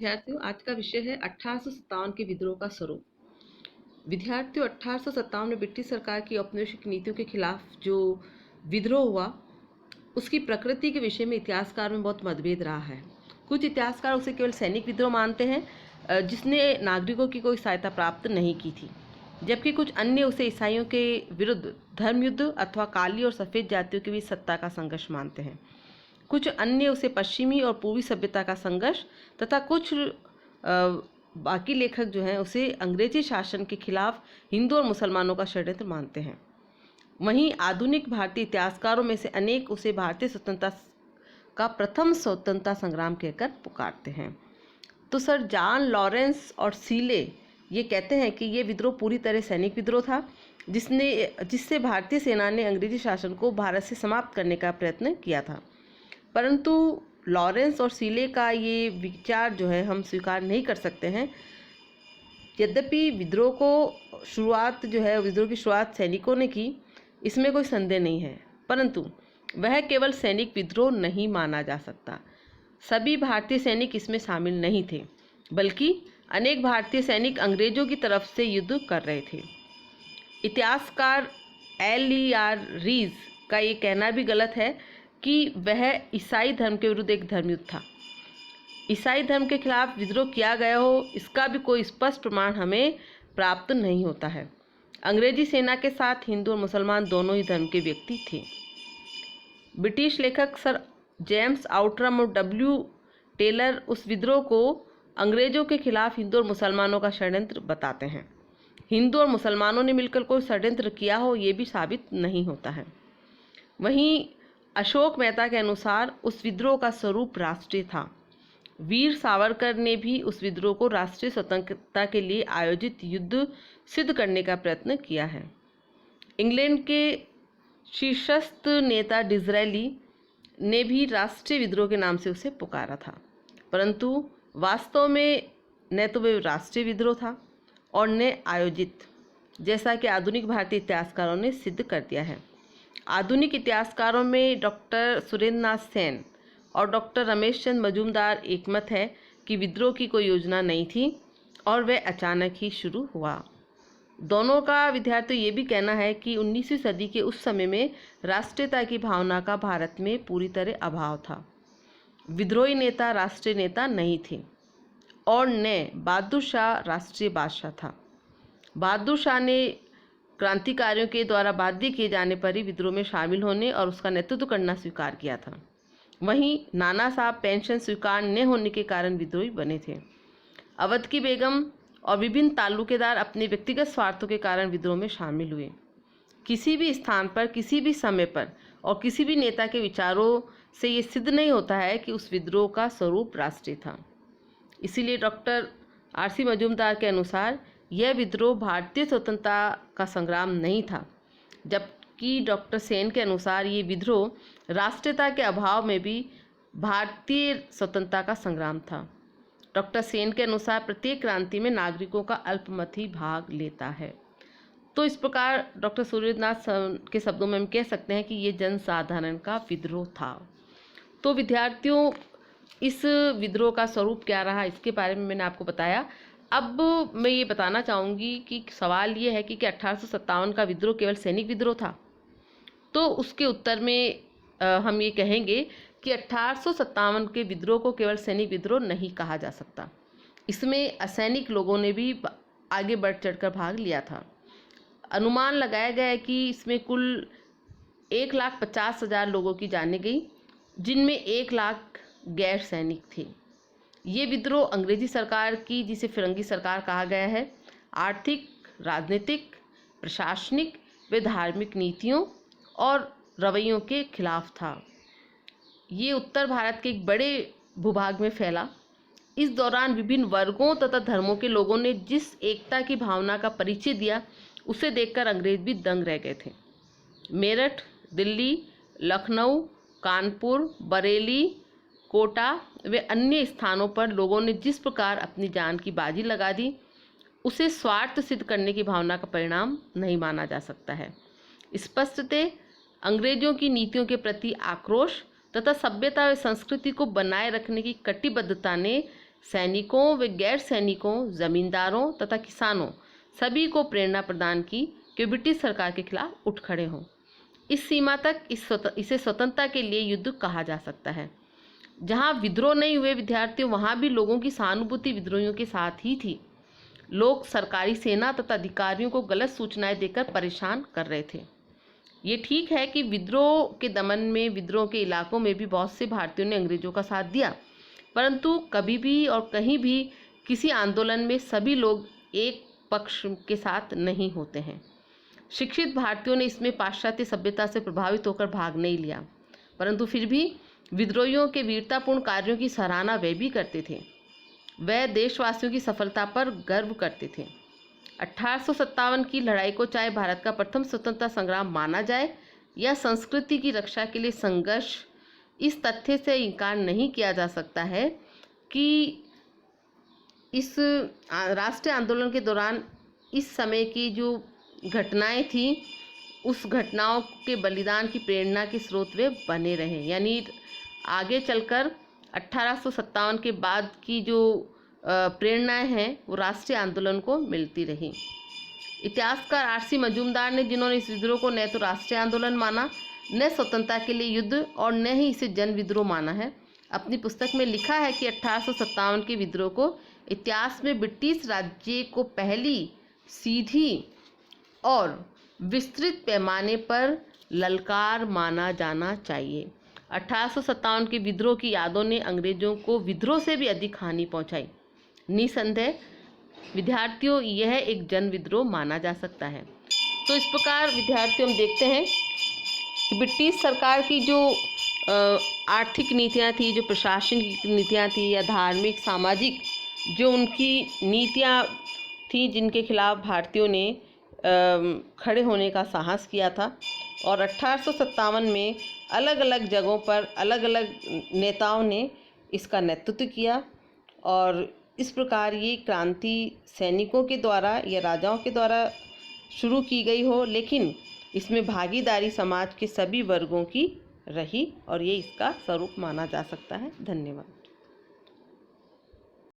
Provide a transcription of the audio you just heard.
विद्यार्थियों, आज का विषय है 1857 के विद्रोह का स्वरूप। विद्यार्थियों, 1857 में ब्रिटिश सरकार की औपनिवेशिक नीतियों के खिलाफ जो विद्रोह हुआ, उसकी प्रकृति के विषय में इतिहासकार में बहुत मतभेद रहा है। कुछ इतिहासकार उसे केवल सैनिक विद्रोह मानते हैं, जिसने नागरिकों की कोई सहायता प्राप्त नहीं की थी, जबकि कुछ अन्य उसे ईसाइयों के विरुद्ध धर्मयुद्ध अथवा काली और सफ़ेद जातियों के बीच सत्ता का संघर्ष मानते हैं। कुछ अन्य उसे पश्चिमी और पूर्वी सभ्यता का संघर्ष तथा कुछ बाकी लेखक जो हैं उसे अंग्रेजी शासन के खिलाफ हिंदू और मुसलमानों का षड्यंत्र मानते हैं। वहीं आधुनिक भारतीय इतिहासकारों में से अनेक उसे भारतीय स्वतंत्रता का प्रथम स्वतंत्रता संग्राम कहकर पुकारते हैं। तो सर जॉन लॉरेंस और सीले ये कहते हैं कि ये विद्रोह पूरी तरह सैनिक विद्रोह था, जिससे भारतीय सेना ने अंग्रेजी शासन को भारत से समाप्त करने का प्रयत्न किया था। परंतु लॉरेंस और सीले का ये विचार जो है हम स्वीकार नहीं कर सकते हैं। यद्यपि विद्रोह की शुरुआत सैनिकों ने की, इसमें कोई संदेह नहीं है, परंतु वह केवल सैनिक विद्रोह नहीं माना जा सकता। सभी भारतीय सैनिक इसमें शामिल नहीं थे, बल्कि अनेक भारतीय सैनिक अंग्रेजों की तरफ से युद्ध कर रहे थे। इतिहासकार L.E.R. रीज का ये कहना भी गलत है कि वह ईसाई धर्म के विरुद्ध एक धर्मयुद्ध था। ईसाई धर्म के खिलाफ विद्रोह किया गया हो, इसका भी कोई स्पष्ट प्रमाण हमें प्राप्त नहीं होता है। अंग्रेजी सेना के साथ हिंदू और मुसलमान दोनों ही धर्म के व्यक्ति थे। ब्रिटिश लेखक सर जेम्स आउटरम और W. टेलर उस विद्रोह को अंग्रेजों के खिलाफ हिंदू और मुसलमानों का षड्यंत्र बताते हैं। हिंदू और मुसलमानों ने मिलकर कोई षड्यंत्र किया हो, ये भी साबित नहीं होता है। वहीं अशोक मेहता के अनुसार उस विद्रोह का स्वरूप राष्ट्रीय था। वीर सावरकर ने भी उस विद्रोह को राष्ट्रीय स्वतंत्रता के लिए आयोजित युद्ध सिद्ध करने का प्रयत्न किया है। इंग्लैंड के शीर्षस्थ नेता डिज़रायली ने भी राष्ट्रीय विद्रोह के नाम से उसे पुकारा था, परंतु वास्तव में न तो वे राष्ट्रीय विद्रोह था और न आयोजित, जैसा कि आधुनिक भारतीय इतिहासकारों ने सिद्ध कर दिया है। आधुनिक इतिहासकारों में डॉक्टर सुरेंद्र नाथ सेन और डॉक्टर रमेश चंद्र मजूमदार एकमत है कि विद्रोह की कोई योजना नहीं थी और वह अचानक ही शुरू हुआ। दोनों का विद्यार्थियों ये भी कहना है कि 19वीं सदी के उस समय में राष्ट्रीयता की भावना का भारत में पूरी तरह अभाव था। विद्रोही नेता राष्ट्रीय नेता नहीं थे और न बहादुर शाह राष्ट्रीय बादशाह था। बहादुर शाह ने क्रांतिकारियों के द्वारा बाध्य किए जाने पर ही विद्रोह में शामिल होने और उसका नेतृत्व करना स्वीकार किया था। वहीं नाना साहब पेंशन स्वीकार न होने के कारण विद्रोही बने थे। अवध की बेगम और विभिन्न तालुकेदार अपने व्यक्तिगत स्वार्थों के कारण विद्रोह में शामिल हुए। किसी भी स्थान पर, किसी भी समय पर और किसी भी नेता के विचारों से ये सिद्ध नहीं होता है कि उस विद्रोह का स्वरूप राष्ट्रीय था। इसीलिए डॉक्टर R.C. मजूमदार के अनुसार यह विद्रोह भारतीय स्वतंत्रता का संग्राम नहीं था, जबकि डॉक्टर सेन के अनुसार ये विद्रोह राष्ट्रीयता के अभाव में भी भारतीय स्वतंत्रता का संग्राम था। डॉक्टर सेन के अनुसार प्रत्येक क्रांति में नागरिकों का अल्पमत ही भाग लेता है। तो इस प्रकार डॉक्टर सूर्यनाथ के शब्दों में हम कह सकते हैं कि ये जनसाधारण का विद्रोह था। तो विद्यार्थियों, इस विद्रोह का स्वरूप क्या रहा, इसके बारे में मैंने आपको बताया। अब मैं ये बताना चाहूँगी कि सवाल ये है कि 1857 का विद्रोह केवल सैनिक विद्रोह था। तो उसके उत्तर में हम ये कहेंगे कि 1857 के विद्रोह को केवल सैनिक विद्रोह नहीं कहा जा सकता। इसमें असैनिक लोगों ने भी आगे बढ़ चढ़कर भाग लिया था। अनुमान लगाया गया है कि इसमें कुल 1,50,000 लोगों की जानें गई, जिनमें 1 लाख गैर सैनिक थे। ये विद्रोह अंग्रेजी सरकार की, जिसे फिरंगी सरकार कहा गया है, आर्थिक, राजनीतिक, प्रशासनिक व धार्मिक नीतियों और रवैयों के खिलाफ था। ये उत्तर भारत के एक बड़े भूभाग में फैला। इस दौरान विभिन्न वर्गों तथा धर्मों के लोगों ने जिस एकता की भावना का परिचय दिया, उसे देखकर अंग्रेज भी दंग रह गए थे। मेरठ, दिल्ली, लखनऊ, कानपुर, बरेली, कोटा व अन्य स्थानों पर लोगों ने जिस प्रकार अपनी जान की बाजी लगा दी, उसे स्वार्थ सिद्ध करने की भावना का परिणाम नहीं माना जा सकता है। स्पष्टतः अंग्रेजों की नीतियों के प्रति आक्रोश तथा सभ्यता व संस्कृति को बनाए रखने की कटिबद्धता ने सैनिकों व गैर सैनिकों, जमींदारों तथा किसानों सभी को प्रेरणा प्रदान की कि ब्रिटिश सरकार के खिलाफ उठ खड़े हों। इस सीमा तक इसे स्वतंत्रता के लिए युद्ध कहा जा सकता है। जहां विद्रोह नहीं हुए विद्यार्थी, वहां भी लोगों की सहानुभूति विद्रोहियों के साथ ही थी। लोग सरकारी सेना तथा अधिकारियों को गलत सूचनाएं देकर परेशान कर रहे थे। ये ठीक है कि विद्रोह के दमन में, विद्रोह के इलाकों में भी बहुत से भारतीयों ने अंग्रेजों का साथ दिया, परंतु कभी भी और कहीं भी किसी आंदोलन में सभी लोग एक पक्ष के साथ नहीं होते हैं। शिक्षित भारतीयों ने इसमें पाश्चात्य सभ्यता से प्रभावित होकर भाग नहीं लिया, परंतु फिर भी विद्रोहियों के वीरतापूर्ण कार्यों की सराहना वे भी करते थे। वह देशवासियों की सफलता पर गर्व करते थे। 1857 की लड़ाई को चाहे भारत का प्रथम स्वतंत्रता संग्राम माना जाए या संस्कृति की रक्षा के लिए संघर्ष, इस तथ्य से इनकार नहीं किया जा सकता है कि इस राष्ट्रीय आंदोलन के दौरान इस समय की जो घटनाएं थी, उस घटनाओं के बलिदान की प्रेरणा के स्रोत वे बने रहे। यानी आगे चलकर 1857 के बाद की जो प्रेरणाएं हैं वो राष्ट्रीय आंदोलन को मिलती रही। इतिहासकार आर.सी. मजूमदार ने, जिन्होंने इस विद्रोह को न तो राष्ट्रीय आंदोलन माना, न स्वतंत्रता के लिए युद्ध और न ही इसे जन विद्रोह माना है, अपनी पुस्तक में लिखा है कि 1857 के विद्रोह को इतिहास में ब्रिटिश राज्य को पहली सीधी और विस्तृत पैमाने पर ललकार माना जाना चाहिए। 1857 के विद्रोह की यादों ने अंग्रेजों को विद्रोह से भी अधिक हानि पहुंचाई। निसंदेह विद्यार्थियों, यह एक जन विद्रोह माना जा सकता है। तो इस प्रकार विद्यार्थियों, हम देखते हैं कि ब्रिटिश सरकार की जो आर्थिक नीतियां थी, जो प्रशासनिक नीतियां थी या धार्मिक सामाजिक जो उनकी नीतियां थी, जिनके खिलाफ भारतीयों ने खड़े होने का साहस किया था, और 1857 में अलग अलग जगहों पर अलग अलग नेताओं ने इसका नेतृत्व किया। और इस प्रकार ये क्रांति सैनिकों के द्वारा या राजाओं के द्वारा शुरू की गई हो, लेकिन इसमें भागीदारी समाज के सभी वर्गों की रही और ये इसका स्वरूप माना जा सकता है। धन्यवाद।